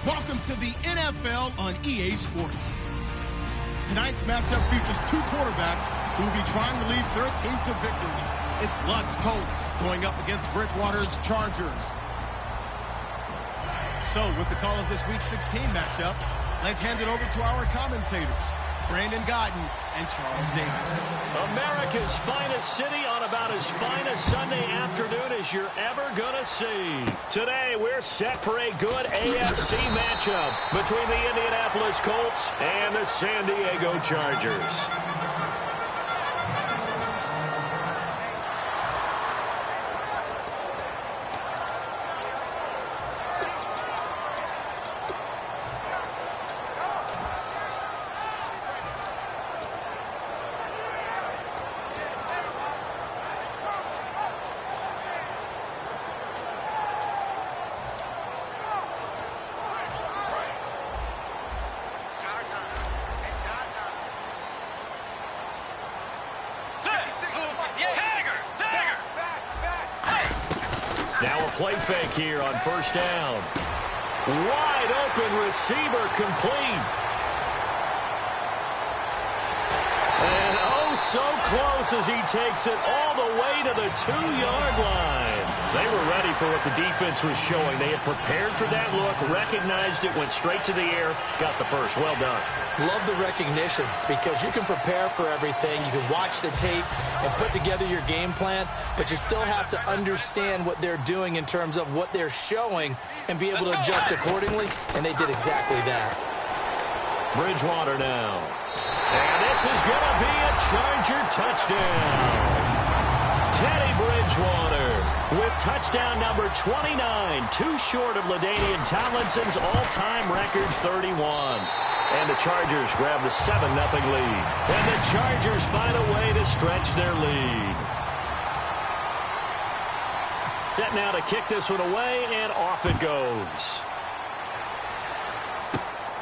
Welcome to the NFL on EA Sports. Tonight's matchup features two quarterbacks who will be trying to lead their team to victory. It's Luck's Colts going up against Bridgewater's Chargers. So, with the call of this Week 16 matchup, let's hand it over to our commentators, Brandon Godden and Charles Davis. America's finest city on about as fine a Sunday afternoon as you're ever going to see. Today, we're set for a good AFC matchup between the Indianapolis Colts and the San Diego Chargers. Now a play fake here on first down. Wide open receiver complete. And oh, so close as he takes it all the way to the 2-yard line. They were ready for what the defense was showing. They had prepared for that look, recognized it, went straight to the air, got the first. Well done. Love the recognition because you can prepare for everything. You can watch the tape and put together your game plan, but you still have to understand what they're doing in terms of what they're showing and be able to adjust accordingly, and they did exactly that. Bridgewater now. And this is going to be a Charger touchdown. Teddy Bridgewater with touchdown number 29, too short of LaDainian Tomlinson's all-time record 31. And the Chargers grab the 7-0 lead. And the Chargers find a way to stretch their lead. Set now to kick this one away, and off it goes.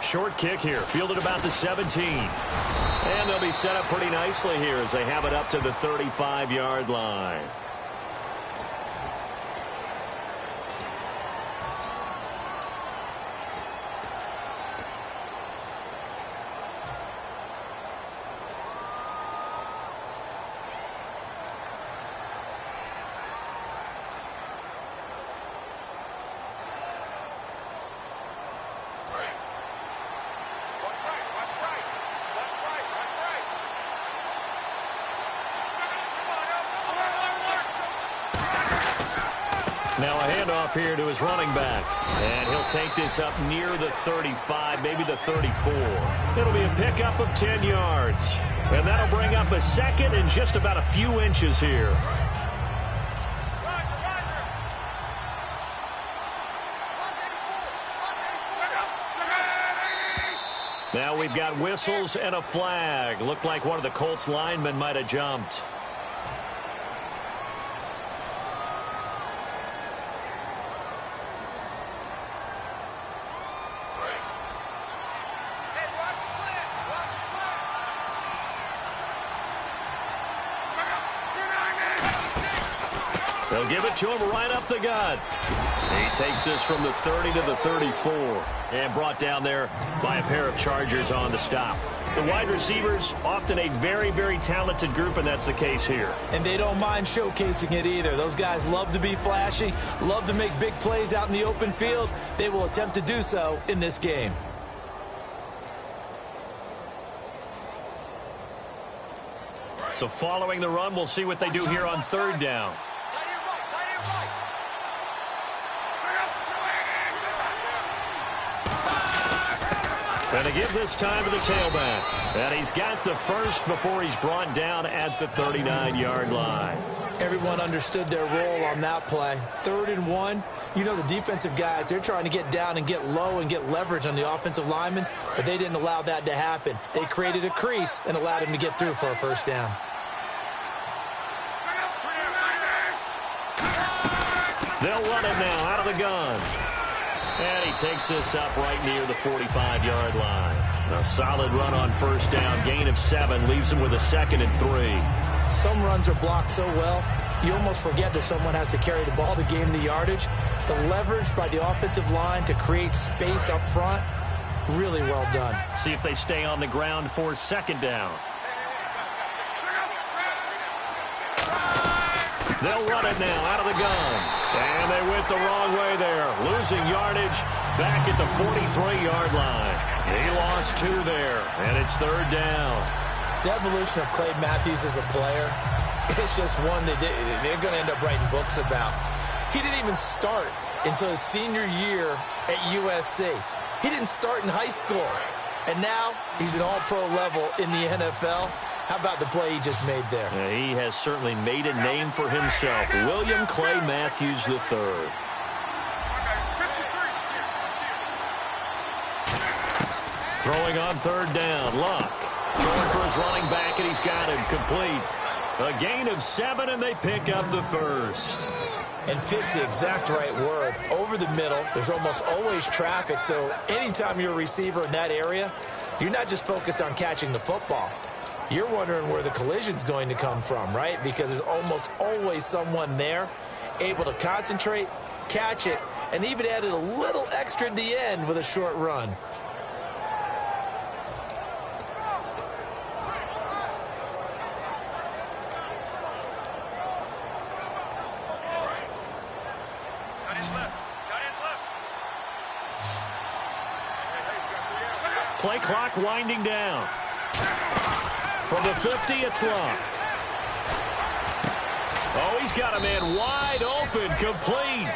Short kick here, fielded about the 17. And they'll be set up pretty nicely here as they have it up to the 35-yard line. Now a handoff here to his running back. And he'll take this up near the 35, maybe the 34. It'll be a pickup of 10 yards. And that'll bring up a second and just about a few inches here. Now we've got whistles and a flag. Looked like one of the Colts linemen might have jumped. They'll give it to him right up the gut. He takes this from the 30 to the 34 and brought down there by a pair of Chargers on the stop. The wide receivers, often a very, very talented group, and that's the case here. And they don't mind showcasing it either. Those guys love to be flashy, love to make big plays out in the open field. They will attempt to do so in this game. So following the run, we'll see what they do here on third down. Going to give this time to the tailback. And he's got the first before he's brought down at the 39-yard line. Everyone understood their role on that play. 3rd and 1. You know, the defensive guys, they're trying to get down and get low and get leverage on the offensive lineman, but they didn't allow that to happen. They created a crease and allowed him to get through for a first down. They'll run it now out of the gun. And he takes this up right near the 45-yard line. A solid run on first down. Gain of 7 leaves him with a 2nd and 3. Some runs are blocked so well, you almost forget that someone has to carry the ball to gain the yardage. The leverage by the offensive line to create space up front, really well done. See if they stay on the ground for 2nd down. They'll run it now out of the gun. And they went the wrong way there. Losing yardage back at the 43-yard line. He lost 2 there, and it's 3rd down. The evolution of Clay Matthews as a player, it's just one that they're going to end up writing books about. He didn't even start until his senior year at USC. He didn't start in high school. And now he's an all-pro level in the NFL. How about the play he just made there? Yeah, he has certainly made a name for himself. William Clay Matthews III. Throwing on 3rd down. Luck. Throwing for his running back, and he's got him complete. A gain of 7, and they pick up the first. And fit's the exact right word. Over the middle, there's almost always traffic, so anytime you're a receiver in that area, you're not just focused on catching the football. You're wondering where the collision's going to come from, right? Because there's almost always someone there able to concentrate, catch it, and even added a little extra at the end with a short run. Play clock winding down. From the 50, it's Luck. Oh, he's got a man wide open, complete.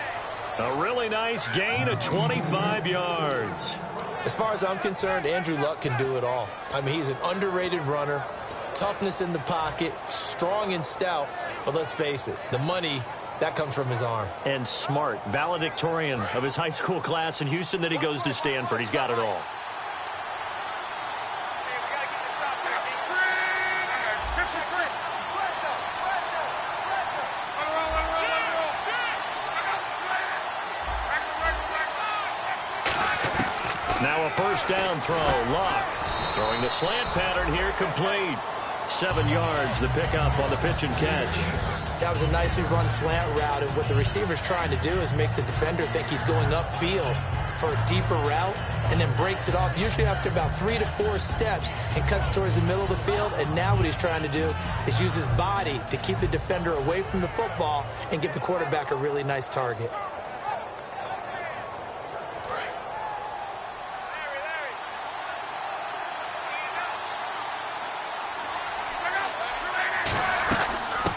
A really nice gain of 25 yards. As far as I'm concerned, Andrew Luck can do it all. I mean, he's an underrated runner, toughness in the pocket, strong and stout. But let's face it, the money, that comes from his arm. And smart, valedictorian of his high school class in Houston. Then he goes to Stanford. He's got it all. Now a first down throw. Luck throwing the slant pattern here, complete. 7 yards, the pickup on the pitch and catch. That was a nicely run slant route, and what the receiver's trying to do is make the defender think he's going upfield for a deeper route, and then breaks it off, usually after about 3 to 4 steps, and cuts towards the middle of the field. And now what he's trying to do is use his body to keep the defender away from the football and give the quarterback a really nice target.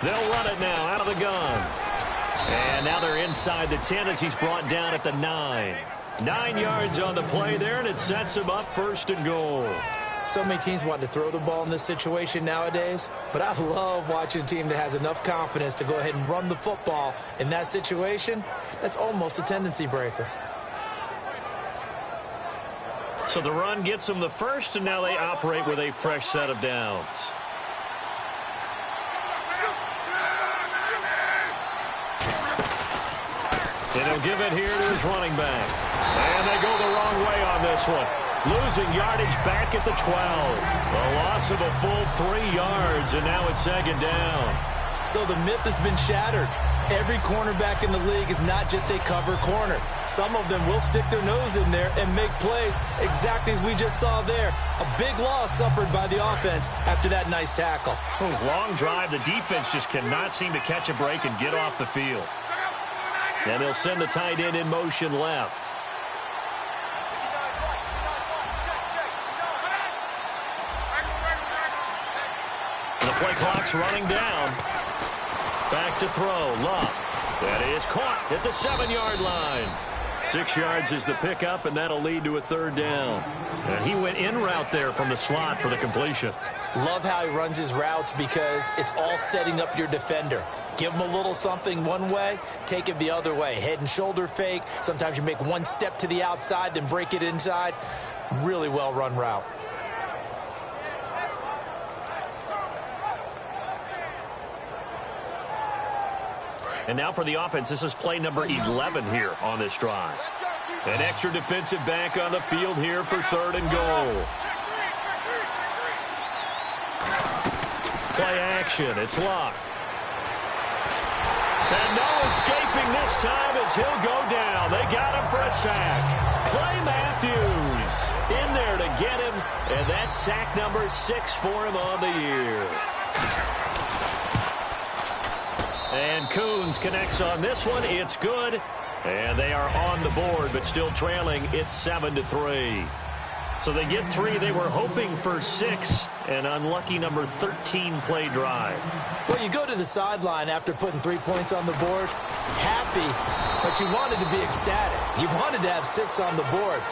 They'll run it now out of the gun. And now they're inside the 10 as he's brought down at the 9. 9 yards on the play there, and it sets him up 1st and goal. So many teams want to throw the ball in this situation nowadays, but I love watching a team that has enough confidence to go ahead and run the football in that situation. That's almost a tendency breaker. So the run gets them the first, and now they operate with a fresh set of downs. And he'll give it here to his running back. And they go the wrong way on this one. Losing yardage back at the 12. A loss of a full 3 yards, and now it's 2nd down. So the myth has been shattered. Every cornerback in the league is not just a cover corner. Some of them will stick their nose in there and make plays exactly as we just saw there. A big loss suffered by the offense after that nice tackle. Long drive. The defense just cannot seem to catch a break and get off the field. And he'll send the tight end in motion left. The play clock's running down. Back to throw. Love. That is caught at the 7-yard line. 6 yards is the pickup, and that'll lead to a third down. And he went in route there from the slot for the completion. Love how he runs his routes because it's all setting up your defender. Give him a little something one way, take it the other way. Head and shoulder fake. Sometimes you make one step to the outside, then break it inside. Really well-run route. And now for the offense, this is play number 11 here on this drive. An extra defensive back on the field here for 3rd and goal. Play action. It's Locke. And no escaping this time as he'll go down. They got him for a sack. Clay Matthews in there to get him. And that's sack number 6 for him on the year. And Coons connects on this one. It's good. And they are on the board, but still trailing. It's 7-3. So they get 3. They were hoping for 6. An unlucky number 13 play drive. Well, you go to the sideline after putting 3 points on the board, happy, but you wanted to be ecstatic. You wanted to have 6 on the board.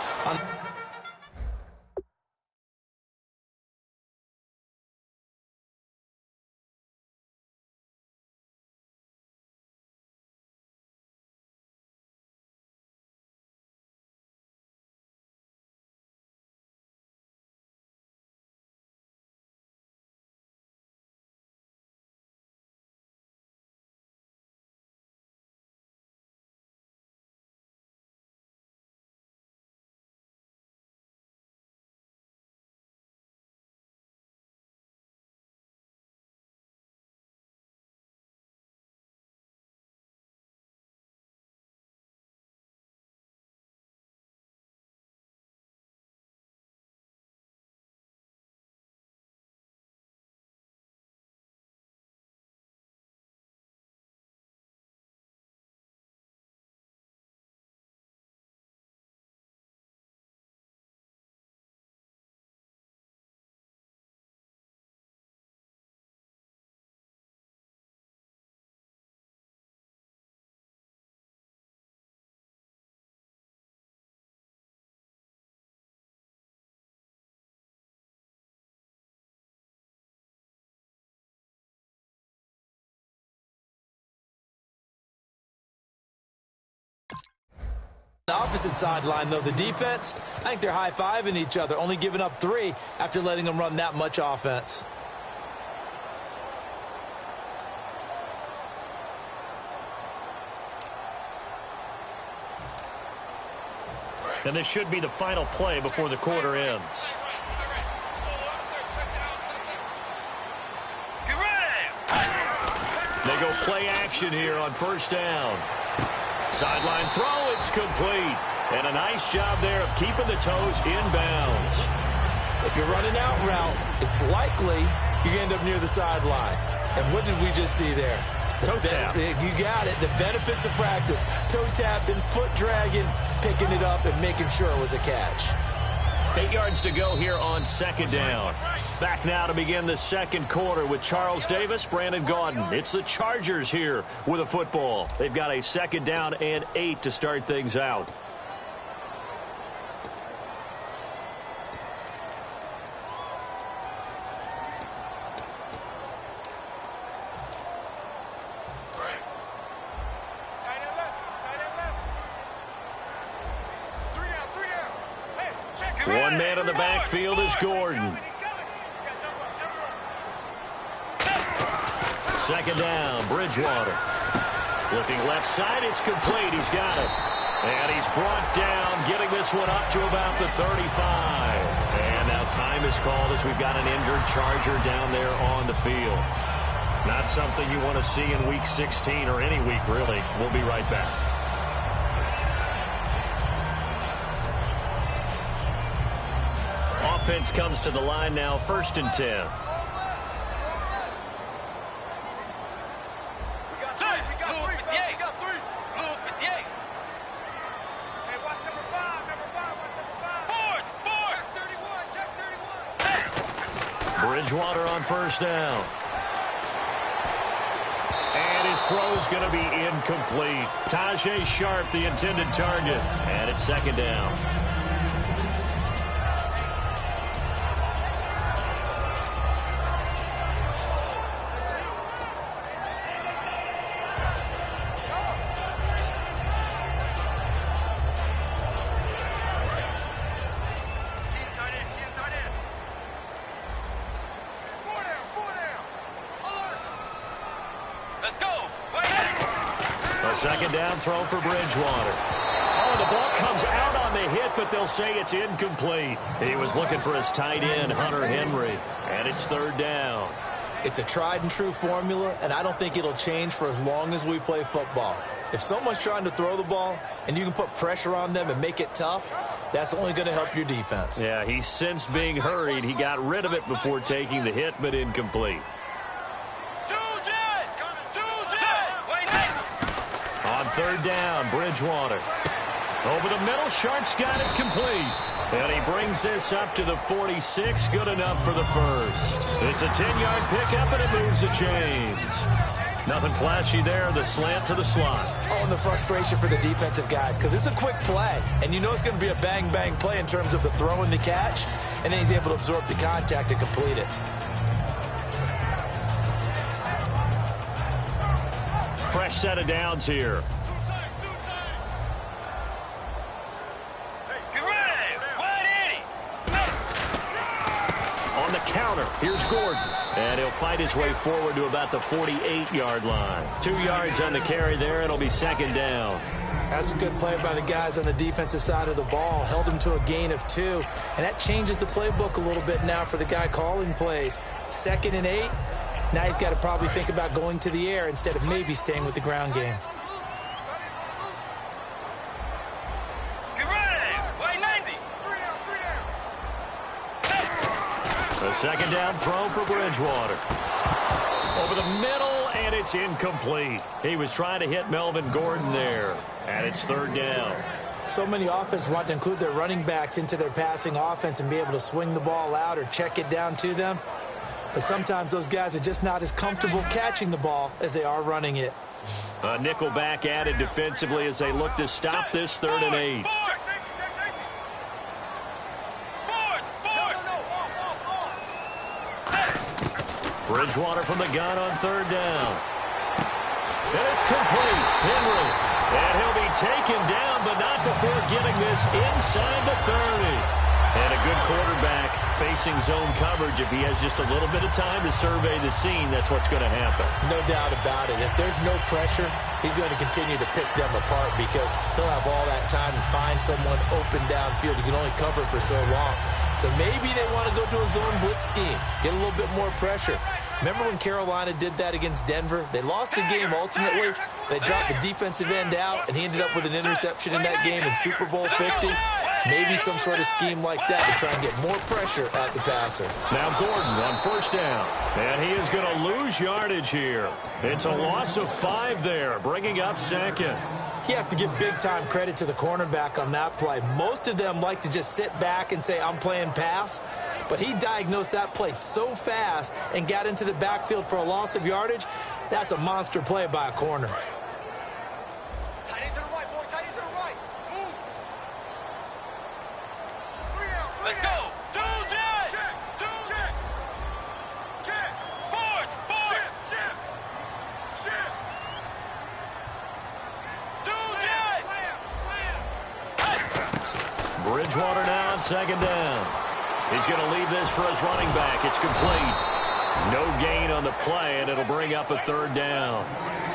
The opposite sideline, though, the defense, I think they're high-fiving each other, only giving up 3 after letting them run that much offense. And this should be the final play before the quarter ends. They go play action here on 1st down. Sideline throw, it's complete. And a nice job there of keeping the toes inbounds. If you're running out route, it's likely you end up near the sideline. And what did we just see there? Toe tap. You got it. The benefits of practice. Toe tapping, foot dragging, picking it up, and making sure it was a catch. 8 yards to go here on 2nd down. Back now to begin the 2nd quarter with Charles Davis, Brandon Gaudin. It's the Chargers here with a football. They've got a 2nd down and 8 to start things out. One man in the backfield is Gordon. 2nd down, Bridgewater. Looking left side, it's complete. He's got it. And he's brought down, getting this one up to about the 35. And now time is called as we've got an injured Charger down there on the field. Not something you want to see in Week 16 or any week, really. We'll be right back. Offense comes to the line now, 1st and 10. Bridgewater on 1st down. And his throw is going to be incomplete. Tajay Sharp, the intended target. And it's 2nd down. A 2nd down throw for Bridgewater. Oh, the ball comes out on the hit, but they'll say it's incomplete. He was looking for his tight end, Hunter Henry, and it's 3rd down. It's a tried-and-true formula, and I don't think it'll change for as long as we play football. If someone's trying to throw the ball and you can put pressure on them and make it tough, that's only going to help your defense. Yeah, he sensed being hurried. He got rid of it before taking the hit, but incomplete. On 3rd down, Bridgewater. Over the middle, Sharp's got it complete. And he brings this up to the 46. Good enough for the 1st. It's a 10-yard pickup, and it moves the chains. Nothing flashy there. The slant to the slot. Oh, and the frustration for the defensive guys, because it's a quick play. And you know it's going to be a bang-bang play in terms of the throw and the catch. And then he's able to absorb the contact and complete it. Fresh set of downs here. On the counter, here's Gordon. And he'll fight his way forward to about the 48-yard line. 2 yards on the carry there. It'll be 2nd down. That's a good play by the guys on the defensive side of the ball. Held him to a gain of 2. And that changes the playbook a little bit now for the guy calling plays. 2nd and 8. Now he's got to probably think about going to the air instead of maybe staying with the ground game. A 2nd down throw for Bridgewater. Over the middle, and it's incomplete. He was trying to hit Melvin Gordon there, and it's 3rd down. So many offense want to include their running backs into their passing offense and be able to swing the ball out or check it down to them. But sometimes those guys are just not as comfortable catching the ball as they are running it. A nickel back added defensively as they look to stop this 3rd and 8. Bridgewater from the gun on 3rd down. And it's complete. Henry. And he'll be taken down, but not before getting this inside the 30. And a good quarterback facing zone coverage. If he has just a little bit of time to survey the scene, that's what's going to happen. No doubt about it. If there's no pressure, he's going to continue to pick them apart because he'll have all that time to find someone open downfield. He can only cover for so long. So maybe they want to go to a zone blitz scheme, get a little bit more pressure. Remember when Carolina did that against Denver? They lost the game ultimately. They dropped the defensive end out, and he ended up with an interception in that game in Super Bowl 50. Maybe some sort of scheme like that to try and get more pressure at the passer. Now Gordon on 1st down. And he is going to lose yardage here. It's a loss of 5 there, bringing up 2nd. You have to give big-time credit to the cornerback on that play. Most of them like to just sit back and say, I'm playing pass. But he diagnosed that play so fast and got into the backfield for a loss of yardage. That's a monster play by a corner. Let's go. Bridgewater now on 2nd down. He's going to leave this for his running back. It's complete. No gain on the play, and it'll bring up a 3rd down.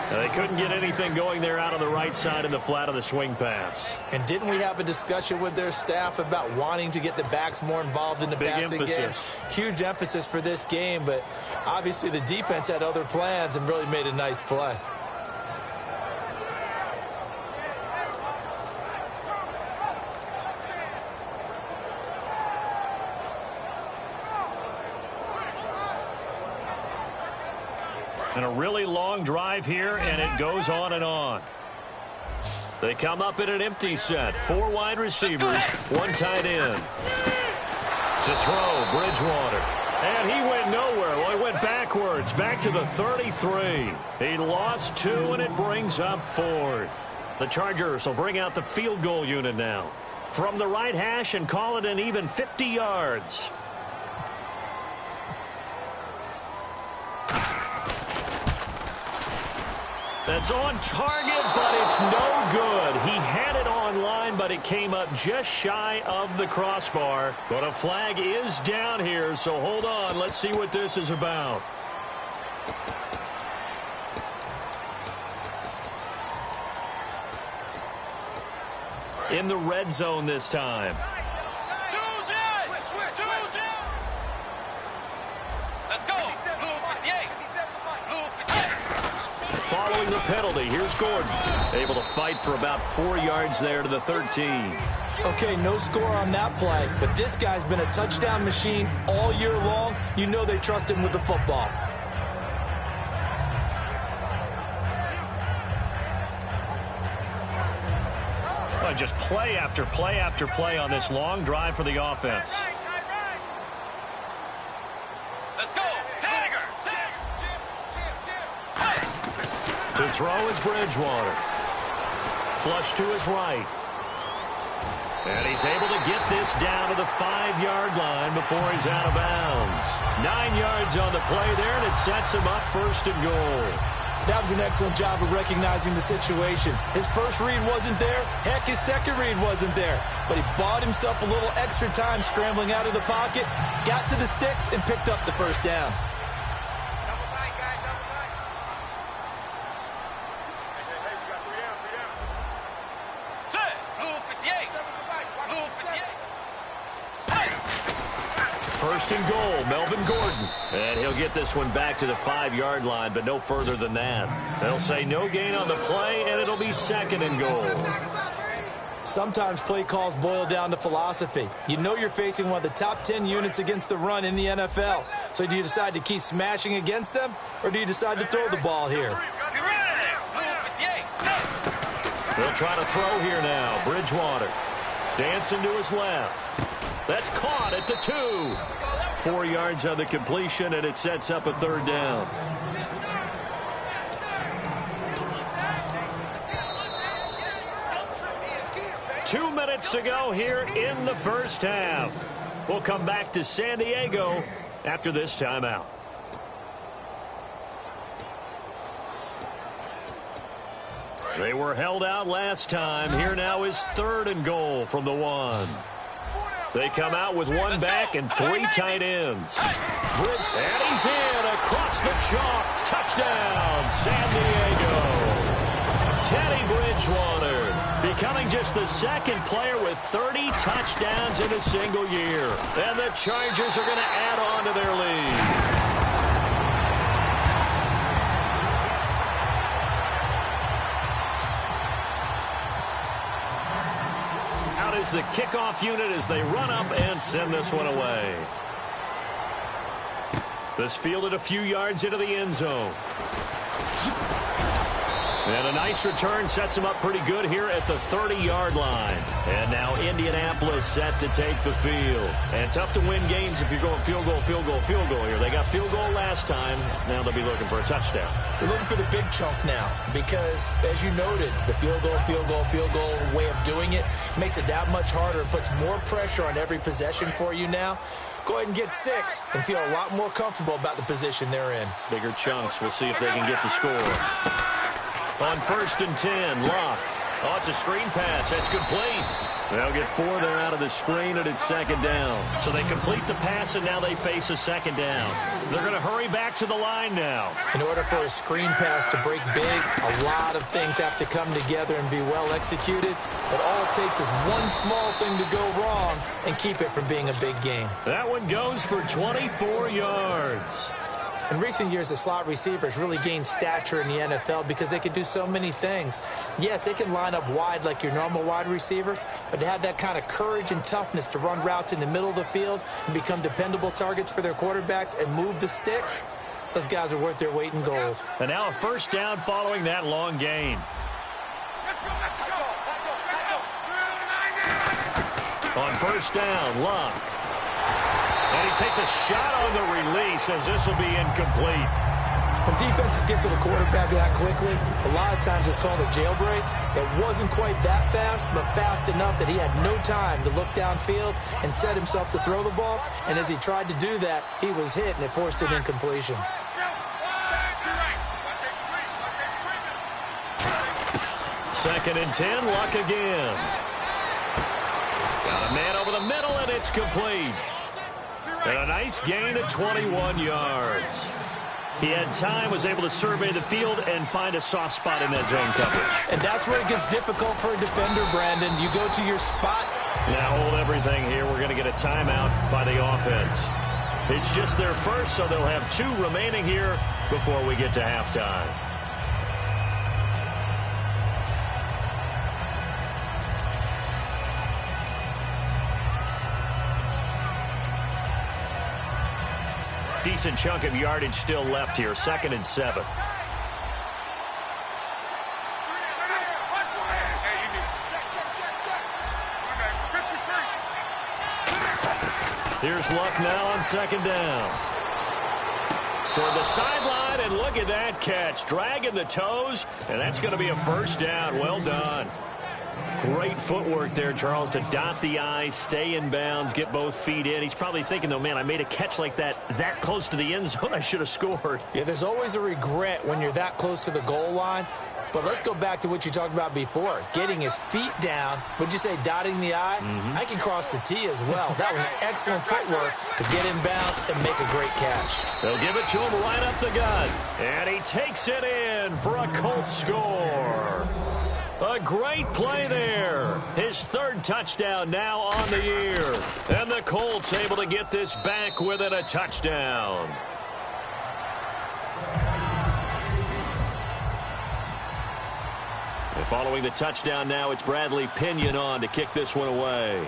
They couldn't get anything going there out on the right side in the flat of the swing pass. And didn't we have a discussion with their staff about wanting to get the backs more involved in the passing game? Huge emphasis for this game, but obviously the defense had other plans and really made a nice play. And a really long drive here, and it goes on and on. They come up in an empty set. 4 wide receivers, 1 tight end. To throw, Bridgewater. And he went nowhere. Well, he went backwards, back to the 33. He lost 2, and it brings up 4th. The Chargers will bring out the field goal unit now. From the right hash and call it an even 50 yards. That's on target, but it's no good. He had it on line, but it came up just shy of the crossbar. But a flag is down here, so hold on. Let's see what this is about. In the red zone this time. Following the penalty, here's Gordon. Able to fight for about 4 yards there to the 13. Okay, no score on that play, but this guy's been a touchdown machine all year long. You know they trust him with the football. Well, just play after play after play on this long drive for the offense. To throw is Bridgewater. Flush to his right. And he's able to get this down to the 5-yard line before he's out of bounds. 9 yards on the play there, and it sets him up 1st and goal. That was an excellent job of recognizing the situation. His first read wasn't there. Heck, his second read wasn't there. But he bought himself a little extra time scrambling out of the pocket, got to the sticks, and picked up the 1st down. First and goal, Melvin Gordon. And he'll get this one back to the 5-yard line, but no further than that. They'll say no gain on the play, and it'll be 2nd and goal. Sometimes play calls boil down to philosophy. You know you're facing one of the top 10 units against the run in the NFL. So do you decide to keep smashing against them, or do you decide to throw the ball here? They'll try to throw here now. Bridgewater dancing to his left. That's caught at the 2. 4 yards on the completion, and it sets up a 3rd down. Two minutes to go here in the first half. We'll come back to San Diego after this timeout. They were held out last time. Here now is 3rd and goal from the 1. They come out with 1 back and 3 tight ends. And he's in across the chalk. Touchdown, San Diego. Teddy Bridgewater becoming just the 2nd player with 30 touchdowns in a single year. And the Chargers are going to add on to their lead. Is the kickoff unit as they run up and send this one away. This fielded a few yards into the end zone. And a nice return sets him up pretty good here at the 30-yard line. And now Indianapolis set to take the field. And tough to win games if you're going field goal, field goal, field goal here. They got field goal last time. Now they'll be looking for a touchdown. They're looking for the big chunk now because, as you noted, the field goal, field goal, field goal way of doing it makes it that much harder. It puts more pressure on every possession for you now. Go ahead and get 6 and feel a lot more comfortable about the position they're in. Bigger chunks. We'll see if they can get the score. On 1st and 10, Locke. Oh, it's a screen pass. That's complete. They'll get 4 there out of the screen, and it's second down. So they complete the pass, and now they face a second down. They're going to hurry back to the line now. In order for a screen pass to break big, a lot of things have to come together and be well executed. But all it takes is one small thing to go wrong and keep it from being a big game. That one goes for 24 yards. In recent years, the slot receivers really gained stature in the NFL because they can do so many things. Yes, they can line up wide like your normal wide receiver, but to have that kind of courage and toughness to run routes in the middle of the field and become dependable targets for their quarterbacks and move the sticks, those guys are worth their weight in gold. And now a first down following that long gain. On first down, Luck. And he takes a shot on the release as this will be incomplete. When defenses get to the quarterback that quickly, a lot of times it's called a jailbreak. It wasn't quite that fast, but fast enough that he had no time to look downfield and set himself to throw the ball. And as he tried to do that, he was hit, and it forced an incompletion. Second and 10, Luck again. Got a man over the middle, and it's complete. And a nice gain of 21 yards. He had time, was able to survey the field and find a soft spot in that zone coverage. And that's where it gets difficult for a defender, Brandon. You go to your spot. Now hold everything here. We're going to get a timeout by the offense. It's just their first, so they'll have 2 remaining here before we get to halftime. Decent chunk of yardage still left here. Second and 7. Here's Luck now on second down. Toward the sideline, and look at that catch. Dragging the toes, and that's going to be a first down. Well done. Great footwork there, Charles, to dot the I, stay in bounds, get both feet in. He's probably thinking, though, man, I made a catch like that close to the end zone. I should have scored. Yeah, there's always a regret when you're that close to the goal line. But let's go back to what you talked about before, getting his feet down. Would you say dotting the I? I can cross the T as well. That was excellent footwork to get in bounds and make a great catch. They'll give it to him right up the gut. And he takes it in for a Colts score. A great play there. His 3rd touchdown now on the year. And the Colts able to get this back within a touchdown. And following the touchdown now, it's Bradley Pinion on to kick this one away.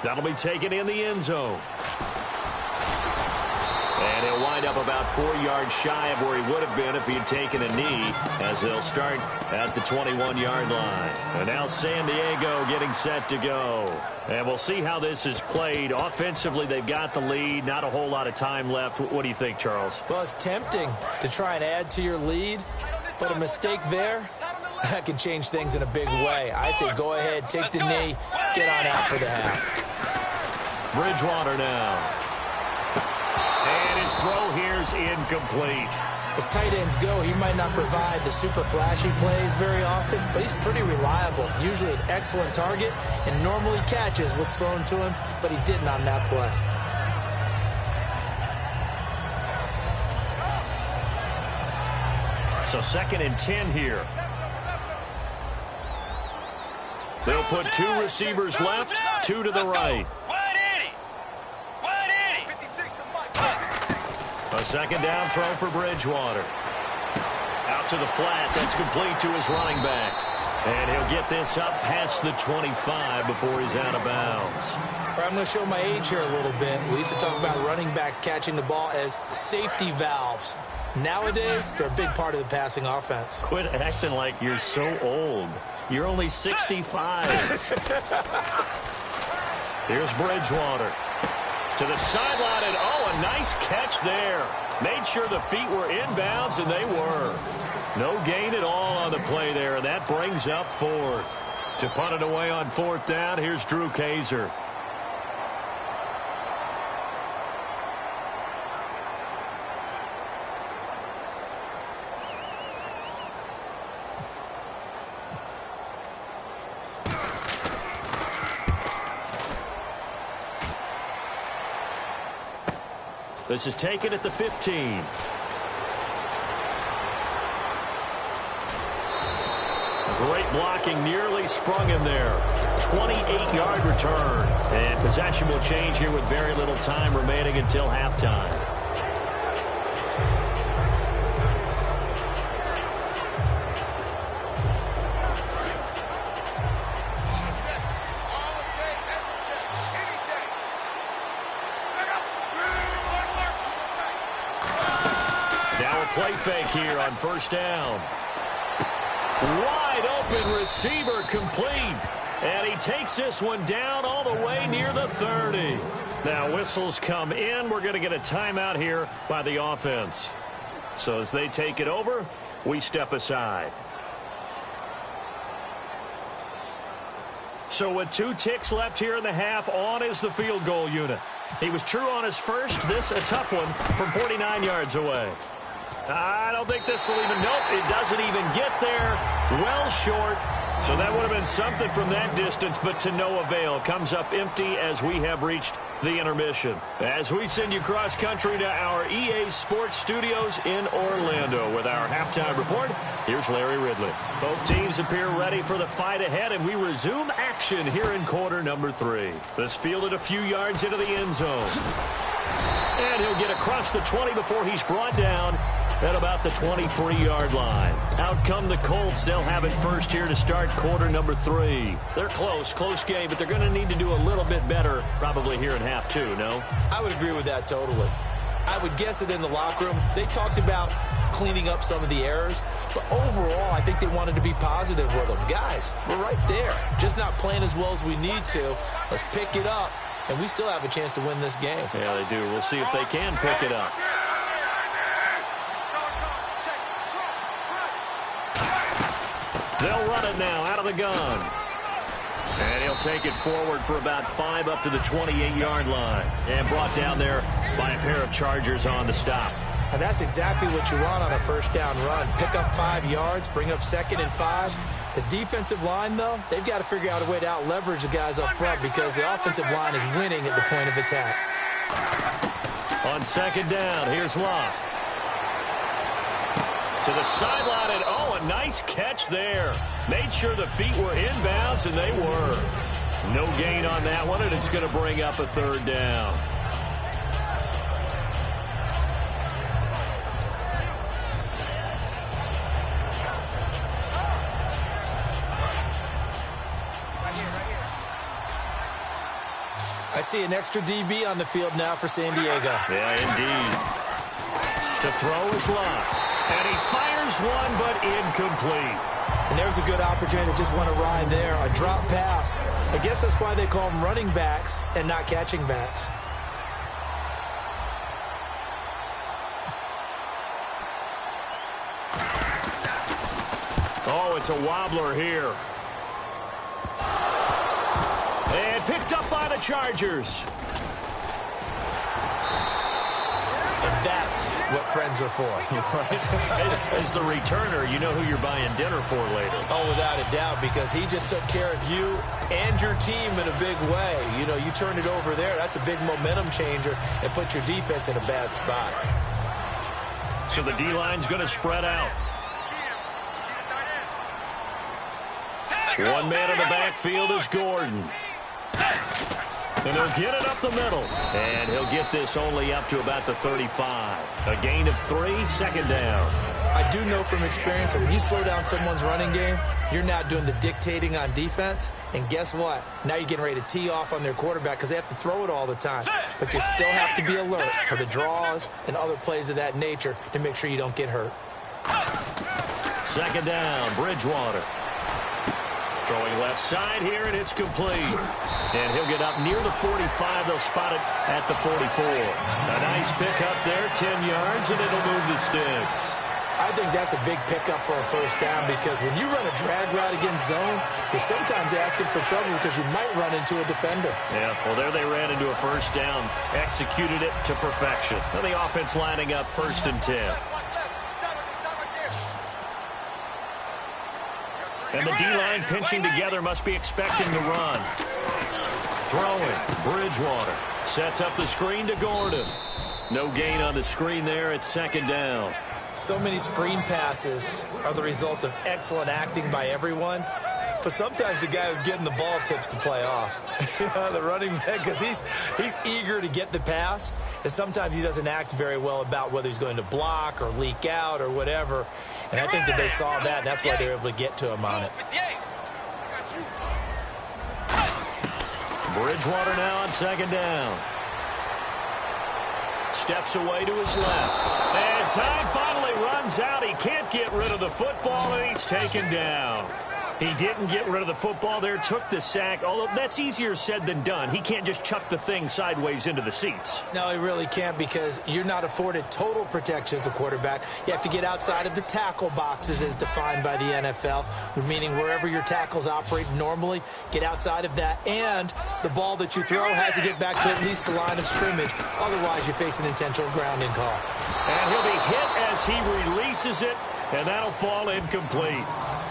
That'll be taken in the end zone. And he'll wind up about 4 yards shy of where he would have been if he had taken a knee, as they'll start at the 21-yard line. And now San Diego getting set to go. And we'll see how this is played. Offensively, they've got the lead. Not a whole lot of time left. What do you think, Charles? Well, it's tempting to try and add to your lead, but a mistake there, that can change things in a big way. I say go ahead, take the knee, get on out for the half. Bridgewater now. And his throw here's incomplete. As tight ends go, he might not provide the super flashy plays very often, but he's pretty reliable. Usually an excellent target and normally catches what's thrown to him, but he didn't on that play. So second and 10 here. They'll put 2 receivers left, 2 to the right. A second down throw for Bridgewater. Out to the flat. That's complete to his running back. And he'll get this up past the 25 before he's out of bounds. I'm going to show my age here a little bit. We used to talk about running backs catching the ball as safety valves. Nowadays, they're a big part of the passing offense. Quit acting like you're so old. You're only 65. Here's Bridgewater. To the sideline, and a nice catch there. Made sure the feet were inbounds, and they were. No gain at all on the play there, and that brings up 4th. To punt it away on 4th down, here's Drew Kaiser. This is taken at the 15. Great blocking, nearly sprung him there. 28-yard return. And possession will change here with very little time remaining until halftime. Now a play fake here on first down. Wide open receiver complete. And he takes this one down all the way near the 30. Now whistles come in. We're going to get a timeout here by the offense. So as they take it over, we step aside. So with 2 ticks left here in the half, on is the field goal unit. He was true on his first. This a tough one from 49 yards away. I don't think this will even, nope, it doesn't even get there. Well short. So that would have been something from that distance, but to no avail. Comes up empty as we have reached the intermission. As we send you cross-country to our EA Sports Studios in Orlando with our halftime report, here's Larry Ridley. Both teams appear ready for the fight ahead, and we resume action here in quarter number 3. This fielded a few yards into the end zone. And he'll get across the 20 before he's brought down at about the 23-yard line. Out come the Colts. They'll have it first here to start quarter number 3. They're close game, but they're going to need to do a little bit better probably here in half 2, no? I would agree with that totally. I would guess that in the locker room, they talked about cleaning up some of the errors, but overall, I think they wanted to be positive with them. Guys, we're right there. Just not playing as well as we need to. Let's pick it up, and we still have a chance to win this game. Yeah, they do. We'll see if they can pick it up. They'll run it now out of the gun. And he'll take it forward for about 5 up to the 28-yard line. And brought down there by a pair of Chargers on the stop. And that's exactly what you want on a first down run. Pick up 5 yards, bring up 2nd and 5. The defensive line, though, they've got to figure out a way to out-leverage the guys up front because the offensive line is winning at the point of attack. On 2nd down, here's Locke. To the sideline, and oh, a nice catch there. Made sure the feet were inbounds, and they were. No gain on that one, and it's going to bring up a 3rd down. I see an extra DB on the field now for San Diego. Yeah, indeed. To throw is Locke. And he fires one, but incomplete. And there's a good opportunity to just want to ride there. A drop pass. I guess that's why they call them running backs and not catching backs. Oh, it's a wobbler here. And picked up by the Chargers. That's what friends are for. As the returner, you know who you're buying dinner for later. Oh, without a doubt, because he just took care of you and your team in a big way. You know, you turned it over there. That's a big momentum changer and put your defense in a bad spot. So the D-line's going to spread out. One man in the backfield is Gordon. And he'll get it up the middle. And he'll get this only up to about the 35. A gain of 3, 2nd down. I do know from experience that when you slow down someone's running game, you're not doing the dictating on defense. And guess what? Now you're getting ready to tee off on their quarterback because they have to throw it all the time. But you still have to be alert for the draws and other plays of that nature to make sure you don't get hurt. 2nd down, Bridgewater. Throwing left side here, and it's complete. And he'll get up near the 45. They'll spot it at the 44. A nice pickup there, 10 yards, and it'll move the sticks. I think that's a big pickup for a first down because when you run a drag route against zone, you're sometimes asking for trouble because you might run into a defender. Yeah, well, there they ran into a first down, executed it to perfection. Now the offense lining up 1st and 10. And the D-line pinching together, must be expecting the run. Throwing, Bridgewater. Sets up the screen to Gordon. No gain on the screen there. It's second down. So many screen passes are the result of excellent acting by everyone. But sometimes the guy who's getting the ball tips the play off. The running back, because he's eager to get the pass, and sometimes he doesn't act very well about whether he's going to block or leak out or whatever. And I think that they saw that, and that's why they were able to get to him on it. Bridgewater now on second down. Steps away to his left. And time finally runs out. He can't get rid of the football, and he's taken down. He didn't get rid of the football there, took the sack, although that's easier said than done. He can't just chuck the thing sideways into the seats. No, he really can't, because you're not afforded total protection as a quarterback. You have to get outside of the tackle boxes as defined by the NFL, meaning wherever your tackles operate normally, get outside of that, and the ball that you throw has to get back to at least the line of scrimmage. Otherwise, you face an intentional grounding call. And he'll be hit as he releases it, and that'll fall incomplete.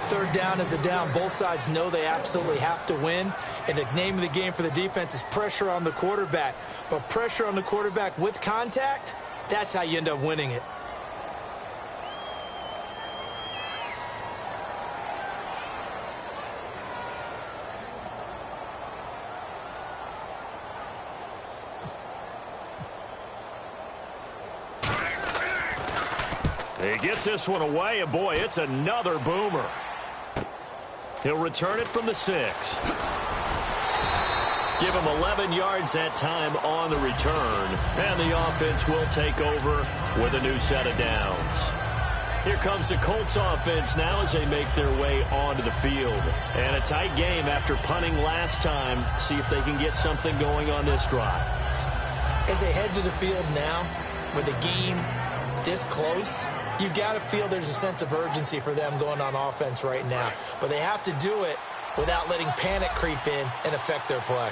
Third down is the down. Both sides know they absolutely have to win. And the name of the game for the defense is pressure on the quarterback. But pressure on the quarterback with contact, that's how you end up winning it. He gets this one away, and boy, it's another boomer. He'll return it from the 6. Give him 11 yards that time on the return. And the offense will take over with a new set of downs. Here comes the Colts offense now as they make their way onto the field. And a tight game after punting last time. See if they can get something going on this drive. As they head to the field now, with the game this close, you've got to feel there's a sense of urgency for them going on offense right now. But they have to do it without letting panic creep in and affect their play.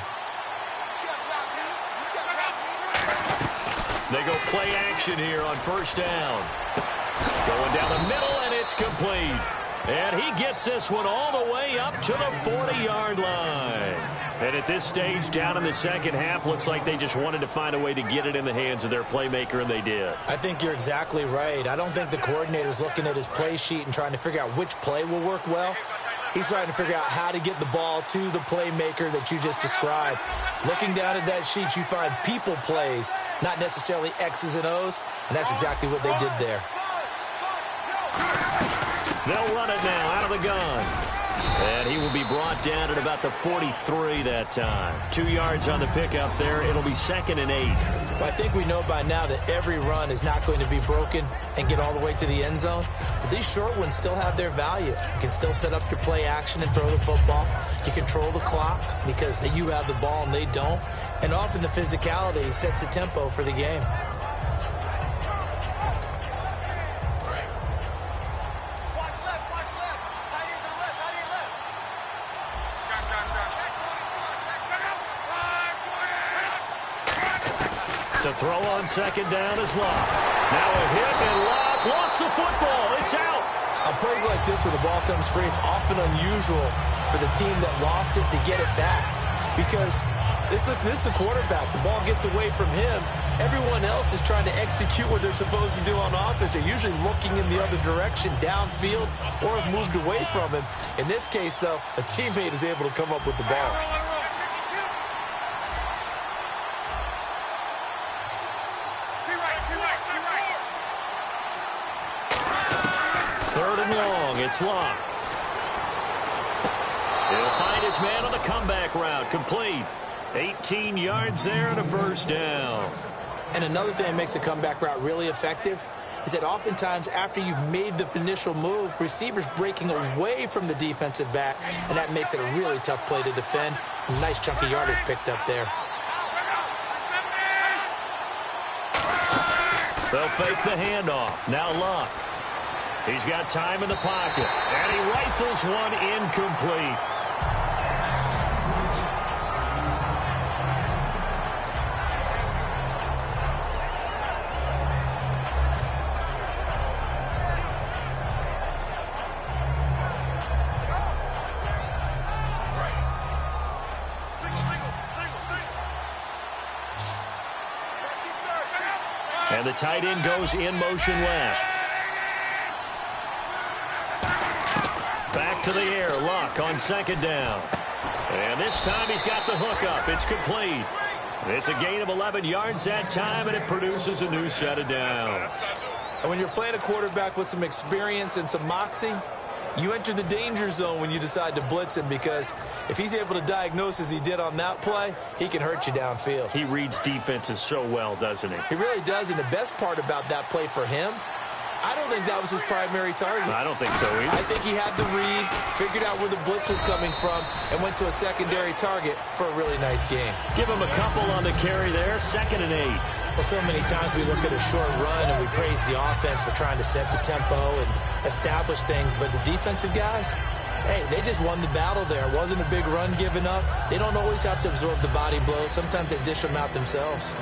They go play action here on first down. Going down the middle, and it's complete. And he gets this one all the way up to the 40-yard line. And at this stage, down in the second half, looks like they just wanted to find a way to get it in the hands of their playmaker, and they did. I think you're exactly right. I don't think the coordinator's looking at his play sheet and trying to figure out which play will work well. He's trying to figure out how to get the ball to the playmaker that you just described. Looking down at that sheet, you find people plays, not necessarily X's and O's, and that's exactly what they did there. They'll run it now out of the gun. And he will be brought down at about the 43 that time. 2 yards on the pickup there. It'll be 2nd and 8. Well, I think we know by now that every run is not going to be broken and get all the way to the end zone. But these short ones still have their value. You can still set up your play action and throw the football. You control the clock because you have the ball and they don't. And often the physicality sets the tempo for the game. To throw on second down is Locke. Now a hit, and Locke lost the football. It's out. On plays like this where the ball comes free, it's often unusual for the team that lost it to get it back. Because this is the quarterback. The ball gets away from him. Everyone else is trying to execute what they're supposed to do on offense. They're usually looking in the other direction, downfield, or have moved away from him. In this case, though, a teammate is able to come up with the ball. Third and long, it's Locke. He'll find his man on the comeback route, complete. 18 yards there and a first down. And another thing that makes the comeback route really effective is that oftentimes after you've made the initial move, receivers breaking away from the defensive back, and that makes it a really tough play to defend. A nice chunk of yardage picked up there. They'll fake the handoff. Now Locke. He's got time in the pocket, and he rifles one incomplete. And the tight end goes in motion left. Back to the air. Luck on second down. And this time he's got the hook up. It's complete. It's a gain of 11 yards that time, and it produces a new set of downs. And when you're playing a quarterback with some experience and some moxie, you enter the danger zone when you decide to blitz him, because if he's able to diagnose as he did on that play, he can hurt you downfield. He reads defenses so well, doesn't he? He really does, and the best part about that play for him, I don't think that was his primary target. I don't think so either. I think he had the read, figured out where the blitz was coming from, and went to a secondary target for a really nice game. Give him a couple on the carry there, 2nd and 8. Well, so many times we look at a short run and we praise the offense for trying to set the tempo and establish things, but the defensive guys, hey, they just won the battle there. It wasn't a big run given up. They don't always have to absorb the body blows. Sometimes they dish them out themselves.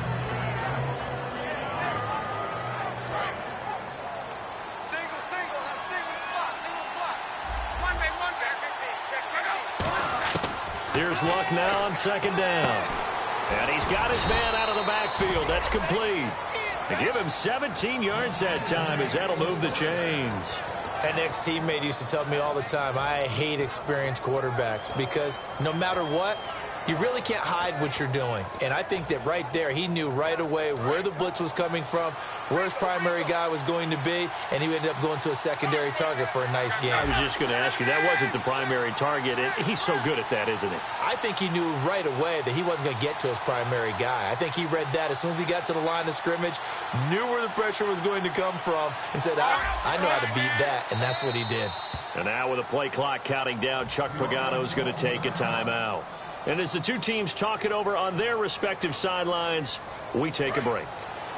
Here's Luck now on 2nd down. And he's got his man out of the backfield. That's complete. They give him 17 yards that time, as that'll move the chains. An ex-teammate used to tell me all the time, I hate experienced quarterbacks, because no matter what, you really can't hide what you're doing. And I think that right there, he knew right away where the blitz was coming from, where his primary guy was going to be, and he ended up going to a secondary target for a nice game. I was just going to ask you, that wasn't the primary target. He's so good at that, isn't he? I think he knew right away that he wasn't going to get to his primary guy. I think he read that as soon as he got to the line of scrimmage, knew where the pressure was going to come from, and said, I know how to beat that, and that's what he did. And now with the play clock counting down, Chuck Pagano's going to take a timeout. And as the two teams talk it over on their respective sidelines, we take a break.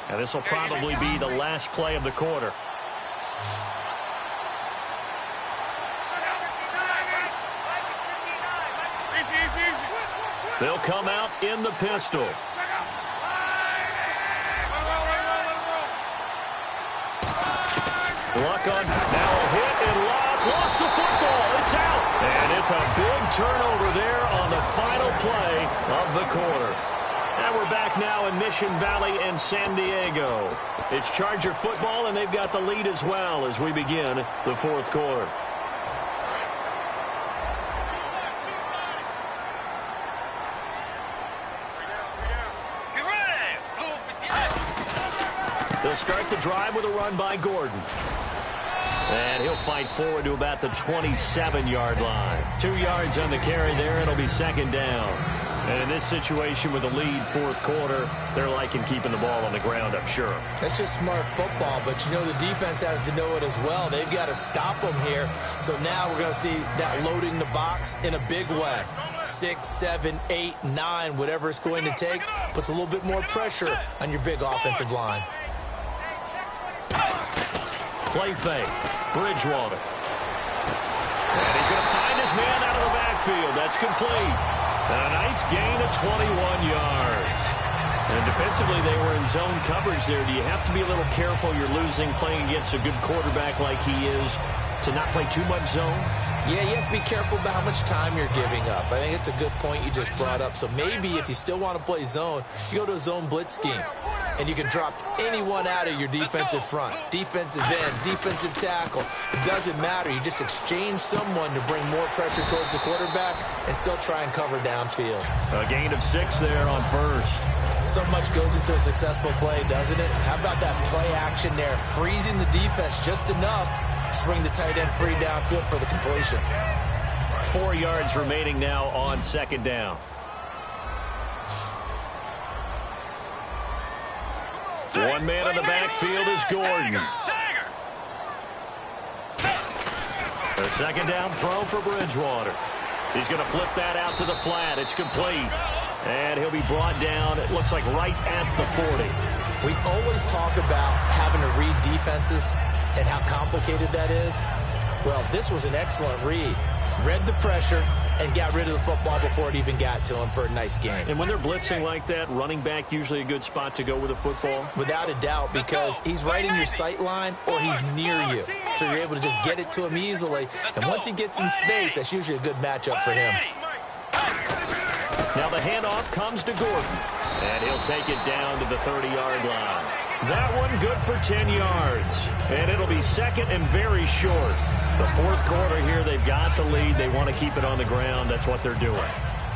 And this will probably be the last play of the quarter. They'll come out in the pistol. Luck on, now a hit, and Luck lost the football. It's out. And it's a big turnover there on the final play of the quarter. And we're back now in Mission Valley and San Diego. It's Charger football, and they've got the lead as well as we begin the fourth quarter. They'll start the drive with a run by Gordon. And he'll fight forward to about the 27-yard line. 2 yards on the carry there. It'll be 2nd down. And in this situation with a lead fourth quarter, they're liking keeping the ball on the ground, I'm sure. That's just smart football, but you know the defense has to know it as well. They've got to stop them here. So now we're going to see that loading the box in a big way. 6, 7, 8, 9, whatever it's going to take, puts a little bit more pressure on your big offensive line. Play fake. Bridgewater. And he's going to find his man out of the backfield. That's complete. And a nice gain of 21 yards. And defensively, they were in zone coverage there. Do you have to be a little careful? You're losing playing against a good quarterback like he is to not play too much zone? Yeah, you have to be careful about how much time you're giving up. I think it's a good point you just brought up. So maybe if you still want to play zone, you go to a zone blitz scheme. And you can drop anyone out of your defensive front. Defensive end, defensive tackle. It doesn't matter. You just exchange someone to bring more pressure towards the quarterback and still try and cover downfield. A gain of 6 there on first. So much goes into a successful play, doesn't it? How about that play action there? Freezing the defense just enough to bring the tight end free downfield for the completion. 4 yards remaining now on 2nd down. One man in the backfield is Gordon. A 2nd down throw for Bridgewater. He's going to flip that out to the flat. It's complete. And he'll be brought down, it looks like right at the 40. We always talk about having to read defenses and how complicated that is. Well, this was an excellent read. Read the pressure and got rid of the football before it even got to him for a nice game. And when they're blitzing like that, running back usually a good spot to go with the football? Without a doubt, because he's right in your sight line or he's near you. So you're able to just get it to him easily. And once he gets in space, that's usually a good matchup for him. Now the handoff comes to Gordon. And he'll take it down to the 30-yard line. That one good for 10 yards. And it'll be second and very short. The fourth quarter here, they've got the lead. They want to keep it on the ground. That's what they're doing.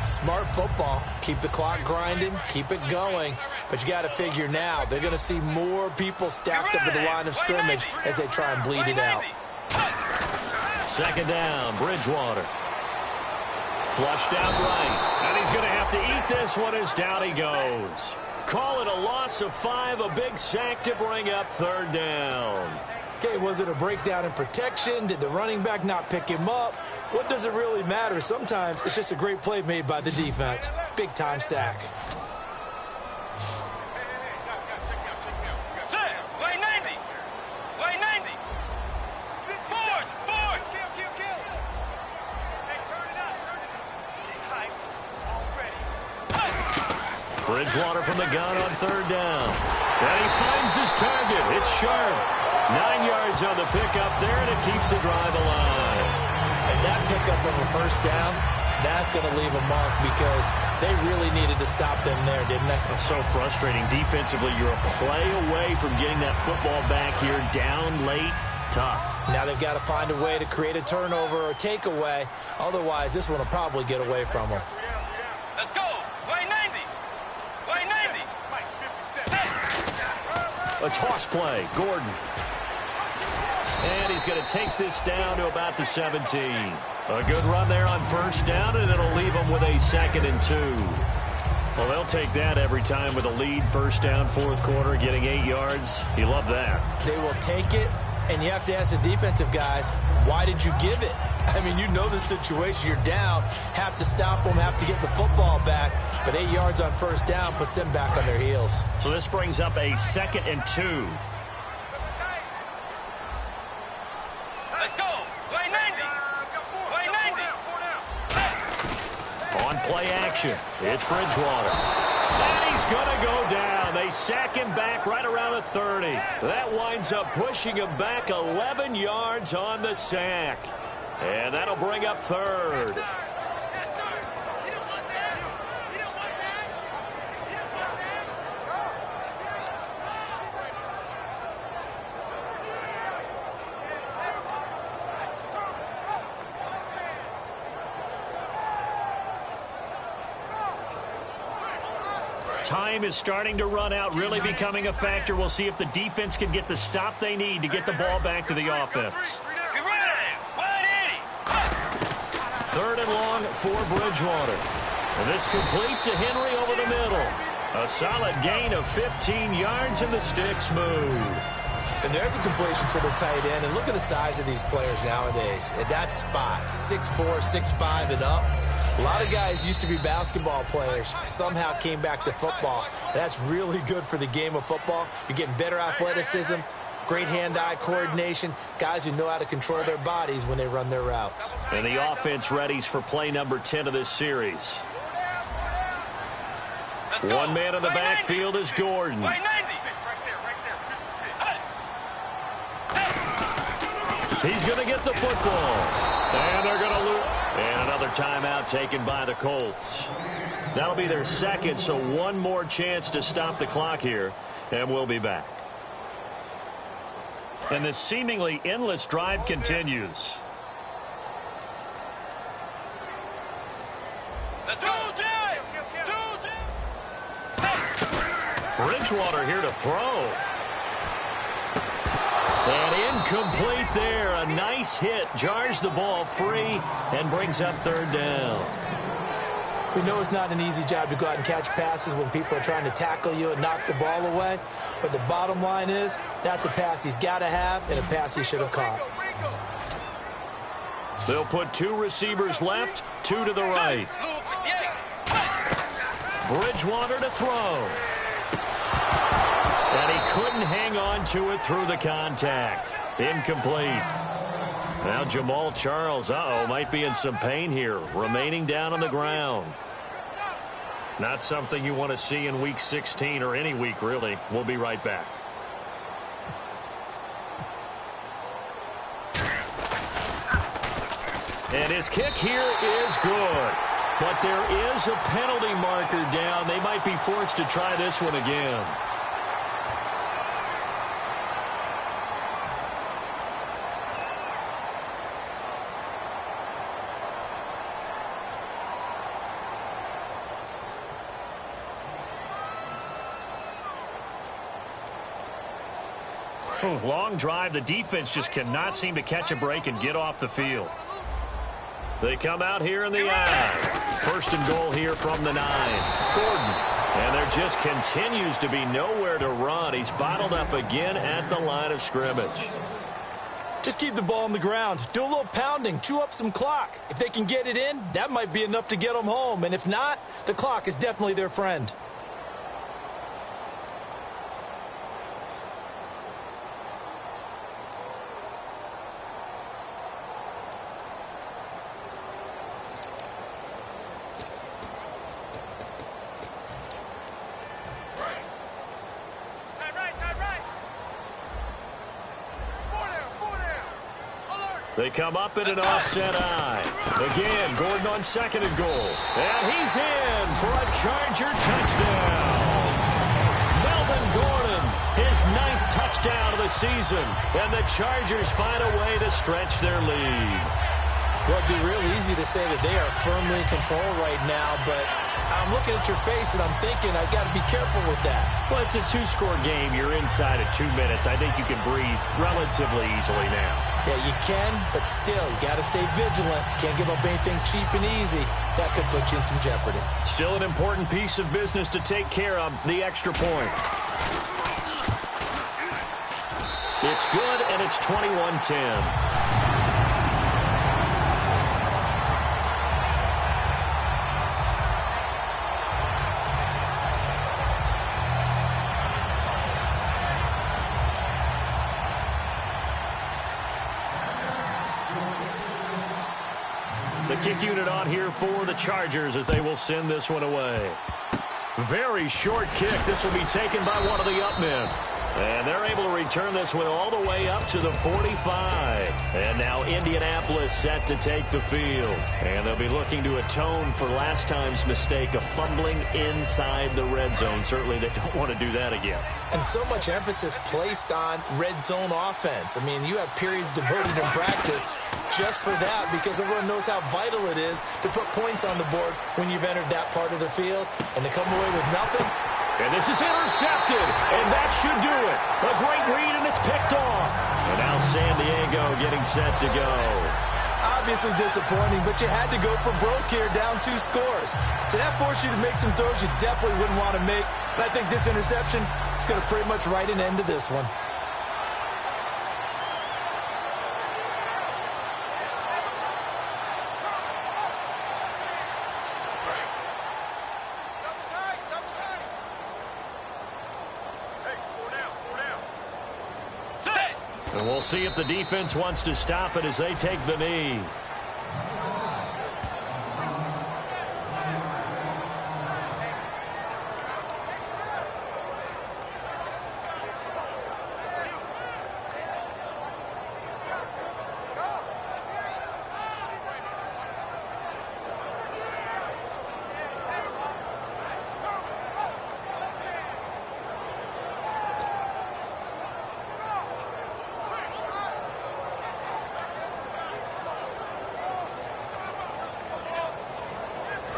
Smart football. Keep the clock grinding. Keep it going. But you got to figure now, they're going to see more people stacked up at the line of scrimmage as they try and bleed it out. Second down, Bridgewater. Flushed out right. And he's going to have to eat this one as down he goes. Call it a loss of 5, a big sack to bring up third down. Okay, was it a breakdown in protection? Did the running back not pick him up? What does it really matter? Sometimes it's just a great play made by the defense. Big-time sack. Bridgewater from the gun on third down. And he finds his target. It's sharp. 9 yards on the pickup there, and it keeps the drive alive. And that pickup of a first down, that's going to leave a mark because they really needed to stop them there, didn't they? It's so frustrating. Defensively, you're a play away from getting that football back here down late. Tough. Now they've got to find a way to create a turnover or takeaway. Otherwise, this one will probably get away from them. Let's go. Play 90. Play 90. A toss play. Gordon. And he's going to take this down to about the 17. A good run there on first down, and it'll leave them with a 2nd and 2. Well, they'll take that every time with a lead. First down, fourth quarter, getting 8 yards. You love that. They will take it, and you have to ask the defensive guys, why did you give it? I mean, you know the situation. You're down, have to stop them, have to get the football back. But 8 yards on first down puts them back on their heels. So this brings up a 2nd and 2. Play action. It's Bridgewater. And he's going to go down. They sack him back right around the 30. That winds up pushing him back 11 yards on the sack. And that'll bring up third. Time is starting to run out, really becoming a factor. We'll see if the defense can get the stop they need to get the ball back to the offense. Third and long for Bridgewater. And this complete to Henry over the middle. A solid gain of 15 yards, and the sticks move. And there's a completion to the tight end. And look at the size of these players nowadays. At that spot, 6'4", 6'5", and up. A lot of guys used to be basketball players, somehow came back to football. That's really good for the game of football. You're getting better athleticism, great hand-eye coordination, guys who know how to control their bodies when they run their routes. And the offense readies for play number 10 of this series. One man in the backfield is Gordon. He's going to get the football. And they're going to lose. And another timeout taken by the Colts. That'll be their second, so one more chance to stop the clock here, and we'll be back. And this seemingly endless drive continues. Let's go, Jay! Bridgewater here to throw. And incomplete there. A nice hit. Jars the ball free and brings up third down. We know it's not an easy job to go out and catch passes when people are trying to tackle you and knock the ball away. But the bottom line is, that's a pass he's got to have and a pass he should have caught. They'll put 2 receivers left, 2 to the right. Bridgewater to throw. And he couldn't hang on to it through the contact. Incomplete. Now Jamal Charles, might be in some pain here, remaining down on the ground. Not something you want to see in Week 16 or any week, really. We'll be right back. And his kick here is good. But there is a penalty marker down. They might be forced to try this one again. Long drive. The defense just cannot seem to catch a break and get off the field. They come out here in the I. First and goal here from the 9. Gordon. And there just continues to be nowhere to run. He's bottled up again at the line of scrimmage. Just keep the ball on the ground. Do a little pounding. Chew up some clock. If they can get it in, that might be enough to get them home. And if not, the clock is definitely their friend. They come up in an offset I. Again, Gordon on second and goal. And he's in for a Charger touchdown. Melvin Gordon, his 9th touchdown of the season. And the Chargers find a way to stretch their lead. Well, it'd be real easy to say that they are firmly in control right now, but I'm looking at your face and I'm thinking I've got to be careful with that. Well, it's a 2-score game. You're inside of 2 minutes. I think you can breathe relatively easily now. Yeah, you can, but still, you got to stay vigilant. Can't give up anything cheap and easy. That could put you in some jeopardy. Still an important piece of business to take care of, the extra point. It's good, and it's 21-10. The kick unit on here for the Chargers as they will send this one away. Very short kick. This will be taken by one of the up men. And they're able to return this one all the way up to the 45. And now Indianapolis set to take the field. And they'll be looking to atone for last time's mistake of fumbling inside the red zone. Certainly they don't want to do that again. And so much emphasis placed on red zone offense. I mean, you have periods devoted in practice just for that because everyone knows how vital it is to put points on the board when you've entered that part of the field. And to come away with nothing. And this is intercepted, and that should do it. A great read, and it's picked off. And now San Diego getting set to go. Obviously disappointing, but you had to go for broke here, down 2 scores. So that forced you to make some throws you definitely wouldn't want to make. And I think this interception is going to pretty much write an end to this one. And we'll see if the defense wants to stop it as they take the knee.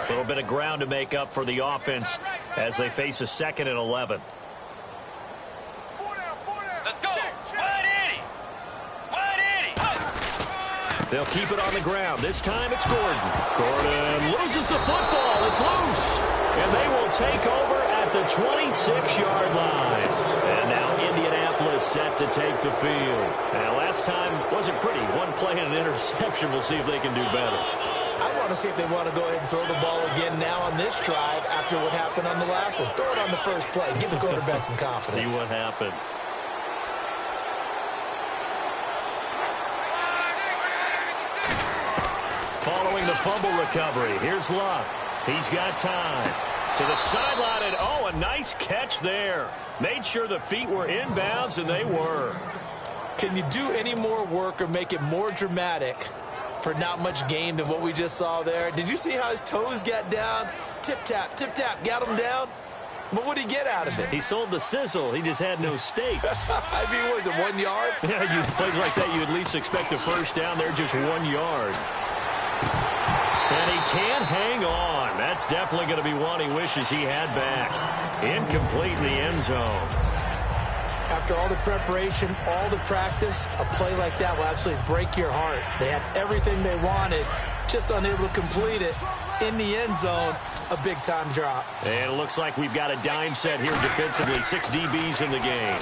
A little bit of ground to make up for the offense as they face a 2nd and 11. Let's go. Wide Eddie. Wide Eddie. They'll keep it on the ground. This time it's Gordon. Gordon loses the football. It's loose. And they will take over at the 26-yard line. And now Indianapolis set to take the field. Now, last time wasn't pretty. One play and an interception. We'll see if they can do better. I want to see if they want to go ahead and throw the ball again now on this drive after what happened on the last one. Throw it on the first play. Give the quarterback some confidence. See what happens. Following the fumble recovery, here's Luck. He's got time. To the sideline, and oh, a nice catch there. Made sure the feet were inbounds, and they were. Can you do any more work or make it more dramatic for not much gain than what we just saw there? Did you see how his toes got down? Tip-tap, got him down. But what did he get out of it? He sold the sizzle. He just had no steak. I mean, was it 1 yard? Yeah, you plays like that, you at least expect a first down. They're just 1 yard. And he can't hang on. That's definitely going to be one he wishes he had back. Incomplete in the end zone. After all the preparation, all the practice, a play like that will absolutely break your heart. They had everything they wanted, just unable to complete it. In the end zone, a big-time drop. And it looks like we've got a dime set here defensively. 6 DBs in the game.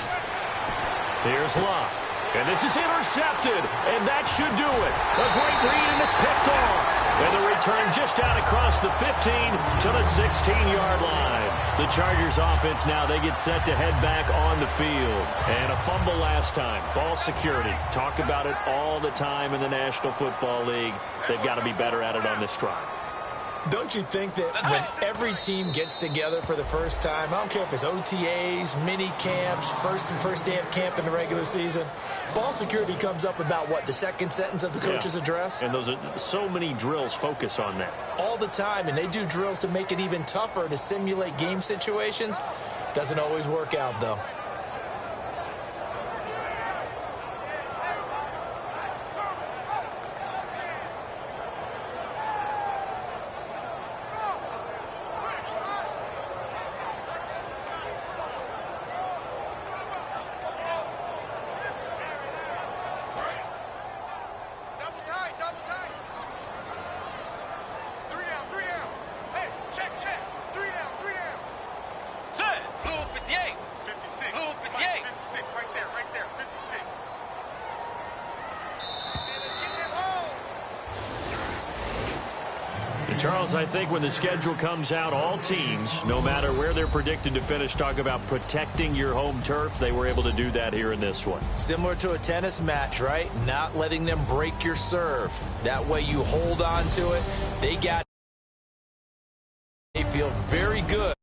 Here's Luck. And this is intercepted, and that should do it. A great read, and it's picked off. And the return just out across the 15 to the 16-yard line. The Chargers offense now, they get set to head back on the field. And a fumble last time. Ball security. Talk about it all the time in the National Football League. They've got to be better at it on this drive. Don't you think that when every team gets together for the first time, I don't care if it's OTAs, mini camps, first day of camp in the regular season, ball security comes up about what, the second sentence of the coach's address? And those are so many drills focus on that. All the time, and they do drills to make it even tougher to simulate game situations. Doesn't always work out, though. Charles, I think when the schedule comes out, all teams, no matter where they're predicted to finish, talk about protecting your home turf. They were able to do that here in this one. Similar to a tennis match, right? Not letting them break your serve. That way you hold on to it. They feel very good.